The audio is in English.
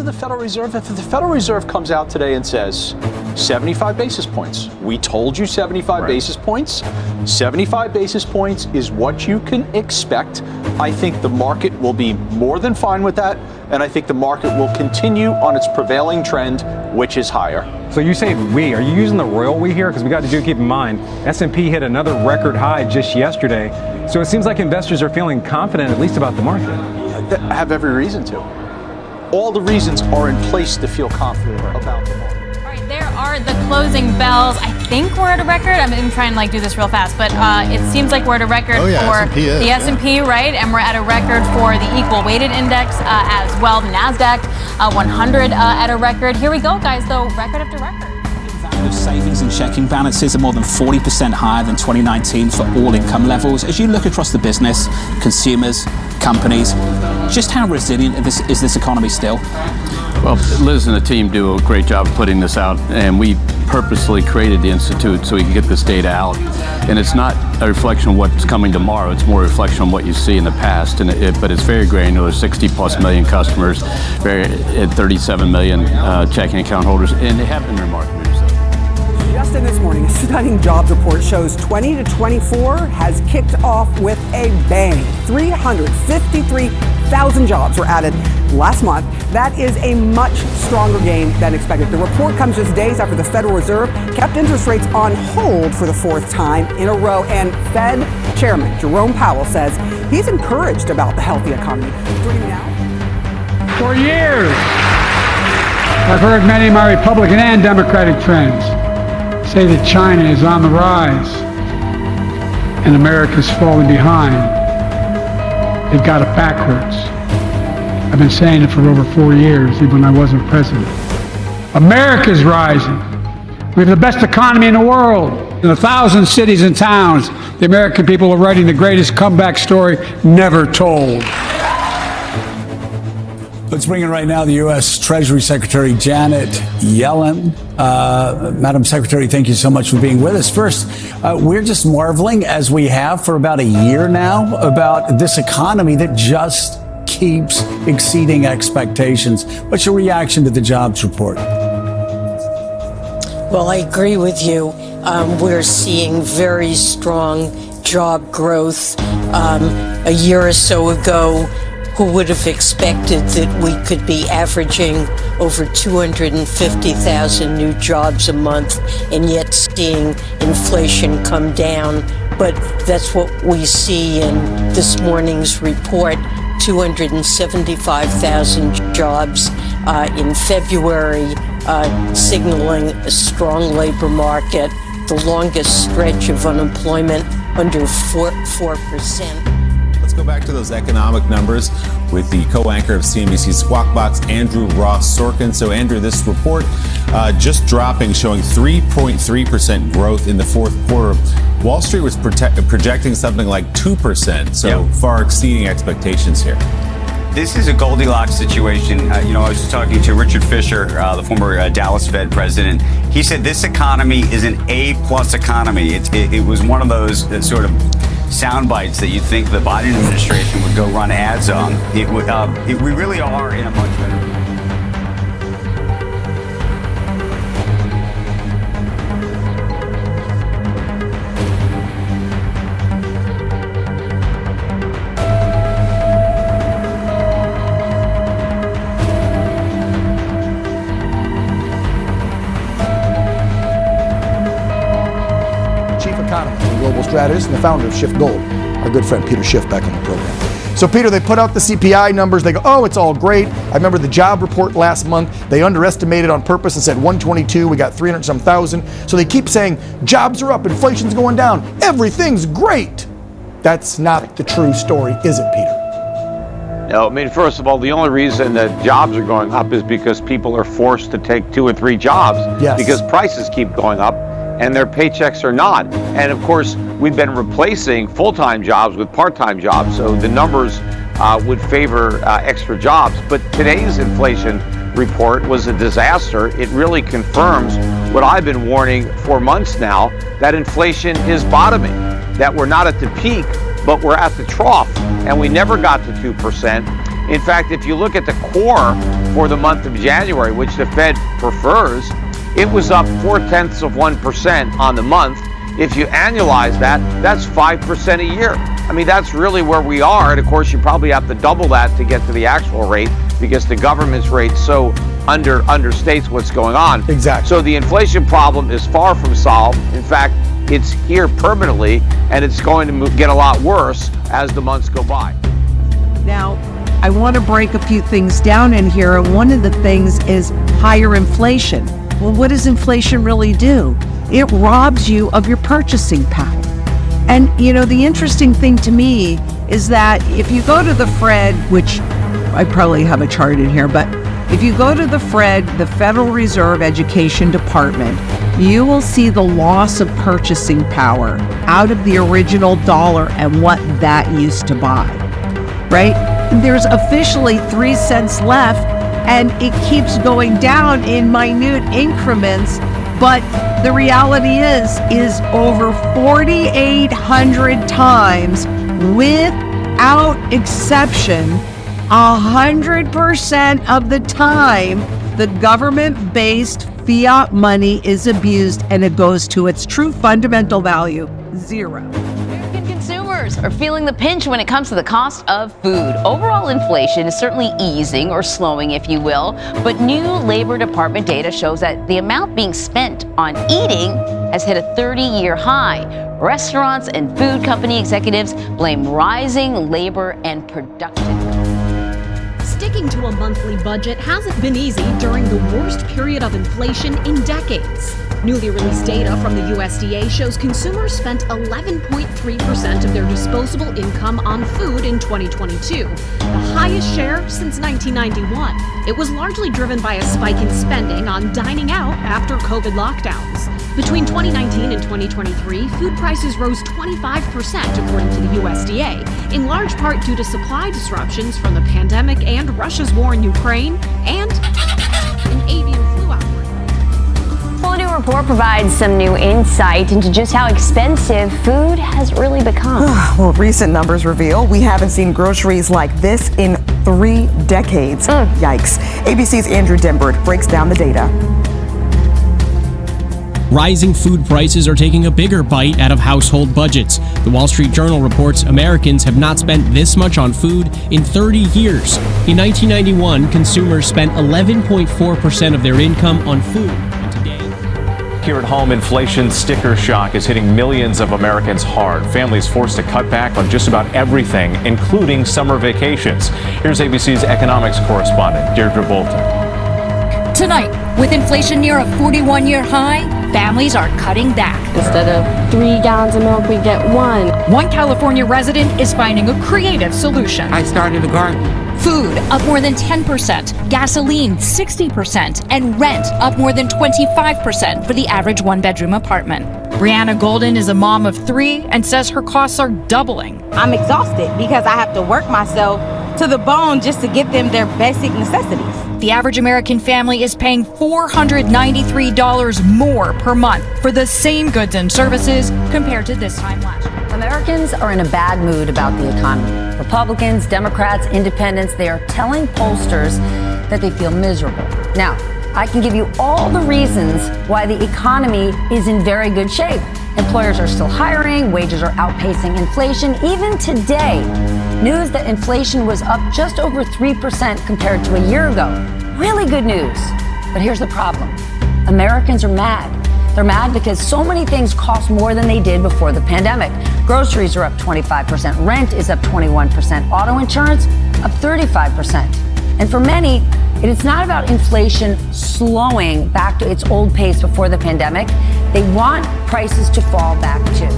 the Federal Reserve. If the Federal Reserve comes out today and says 75 basis points, we told you 75 basis points. 75 basis points is what you can expect. I think the market will be more than fine with that. And I think the market will continue on its prevailing trend, which is higher. So you say we. Are you using the royal we here? Because we got to keep in mind, S&P hit another record high just yesterday. So it seems like investors are feeling confident, at least about the market. I have every reason to. All the reasons are in place to feel confident about the market. All right, there are the closing bells. I think we're at a record. I'm going to try and do this real fast, but it seems like we're at a record for the S&P, right? And we're at a record for the equal weighted index as well. The NASDAQ 100 at a record. Here we go, guys, though, record after record. Of savings and checking balances are more than 40% higher than 2019 for all income levels. As you look across the business, consumers, companies, just how resilient is this economy still? Well, Liz and the team do a great job of putting this out, and we purposely created the Institute so we can get this data out. And it's not a reflection of what's coming tomorrow, it's more a reflection on what you see in the past. But it's very granular, 60+ million customers, 37 million checking account holders, and they have been remarkable. Just in this morning, a stunning jobs report shows 20 to 24 has kicked off with a bang. 353,000 jobs were added last month. That is a much stronger gain than expected. The report comes just days after the Federal Reserve kept interest rates on hold for the fourth time in a row. And Fed Chairman Jerome Powell says he's encouraged about the healthy economy. Joining me now. For years, I've heard many of my Republican and Democratic friends say that China is on the rise and America's falling behind. They've got it backwards. I've been saying it for over 4 years, even when I wasn't president. America's rising. We have the best economy in the world. In 1,000 cities and towns, the American people are writing the greatest comeback story never told. Let's bring in right now the U.S. Treasury Secretary Janet Yellen. Madam Secretary, thank you so much for being with us. First, we're just marveling, as we have for about a year now, about this economy that just keeps exceeding expectations. What's your reaction to the jobs report? Well, I agree with you. We're seeing very strong job growth. A year or so ago, who would have expected that we could be averaging over 250,000 new jobs a month and yet seeing inflation come down? But that's what we see in this morning's report, 275,000 jobs in February, signaling a strong labor market, the longest stretch of unemployment under 4%. Let's go back to those economic numbers with the co-anchor of CNBC Squawk Box, Andrew Ross Sorkin. So, Andrew, this report just dropping, showing 3.3% growth in the fourth quarter. Wall Street was projecting something like 2%, so far exceeding expectations here. This is a Goldilocks situation. I was just talking to Richard Fisher, the former Dallas Fed president. He said this economy is an A-plus economy. It was one of those sort of sound bites that you'd think the Biden administration would go run ads on. We really are in a much better position. Global strategist and the founder of Shift Gold, our good friend Peter Schiff, back on the program. So Peter, they put out the CPI numbers. They go, oh, it's all great. I remember the job report last month. They underestimated on purpose and said 122. We got 300-some thousand. So they keep saying jobs are up, inflation's going down, everything's great. That's not the true story, is it, Peter? No, I mean, first of all, the only reason that jobs are going up is because people are forced to take 2 or 3 jobs because prices keep going up and their paychecks are not. And of course, we've been replacing full-time jobs with part-time jobs, so the numbers would favor extra jobs. But today's inflation report was a disaster. It really confirms what I've been warning for months now, that inflation is bottoming, that we're not at the peak, but we're at the trough, and we never got to 2%. In fact, if you look at the core for the month of January, which the Fed prefers, it was up 0.4% on the month. If you annualize that, that's 5% a year. I mean, that's really where we are. And of course, you probably have to double that to get to the actual rate because the government's rate so understates what's going on. Exactly. So the inflation problem is far from solved. In fact, it's here permanently, and it's going to get a lot worse as the months go by. Now, I want to break a few things down in here. And one of the things is higher inflation. Well, what does inflation really do? It robs you of your purchasing power. And, you know, the interesting thing to me is that if you go to the Fed, which I probably have a chart in here, but if you go to the Fed, the Federal Reserve Education Department, you will see the loss of purchasing power out of the original dollar and what that used to buy, right? There's officially 3 cents left, and it keeps going down in minute increments. But the reality is over 4,800 times, without exception, 100% of the time, the government-based fiat money is abused and it goes to its true fundamental value, zero. American consumers are feeling the pinch when it comes to the cost of food. Overall inflation is certainly easing or slowing, if you will, but new Labor Department data shows that the amount being spent on eating has hit a 30-year high. Restaurants and food company executives blame rising labor and production. Sticking to a monthly budget hasn't been easy during the worst period of inflation in decades. Newly released data from the USDA shows consumers spent 11.3% of their disposable income on food in 2022, the highest share since 1991. It was largely driven by a spike in spending on dining out after COVID lockdowns. Between 2019 and 2023, food prices rose 25% according to the USDA, in large part due to supply disruptions from the pandemic and Russia's war in Ukraine and an avian flu outbreak. Well, a new report provides some new insight into just how expensive food has really become. Well, recent numbers reveal we haven't seen groceries like this in 3 decades. Yikes. ABC's Andrew Denbert breaks down the data. Rising food prices are taking a bigger bite out of household budgets. The Wall Street Journal reports Americans have not spent this much on food in 30 years. In 1991, consumers spent 11.4% of their income on food. And today, here at home, inflation sticker shock is hitting millions of Americans hard. Families forced to cut back on just about everything, including summer vacations. Here's ABC's economics correspondent, Deirdre Bolton. Tonight, with inflation near a 41-year high, families are cutting back. Instead of 3 gallons of milk, we get 1. One California resident is finding a creative solution. I started a garden. Food up more than 10%, gasoline 60%, and rent up more than 25% for the average one-bedroom apartment. Brianna Golden is a mom of 3 and says her costs are doubling. I'm exhausted because I have to work myself to the bone just to get them their basic necessities. The average American family is paying $493 more per month for the same goods and services compared to this time last year. Americans are in a bad mood about the economy. Republicans, Democrats, independents, they are telling pollsters that they feel miserable. Now, I can give you all the reasons why the economy is in very good shape. Employers are still hiring, wages are outpacing inflation. Even today, news that inflation was up just over 3% compared to a year ago. Really good news. But here's the problem. Americans are mad. They're mad because so many things cost more than they did before the pandemic. Groceries are up 25%, rent is up 21%, auto insurance up 35%. And for many, it is not about inflation slowing back to its old pace before the pandemic. They want prices to fall back too.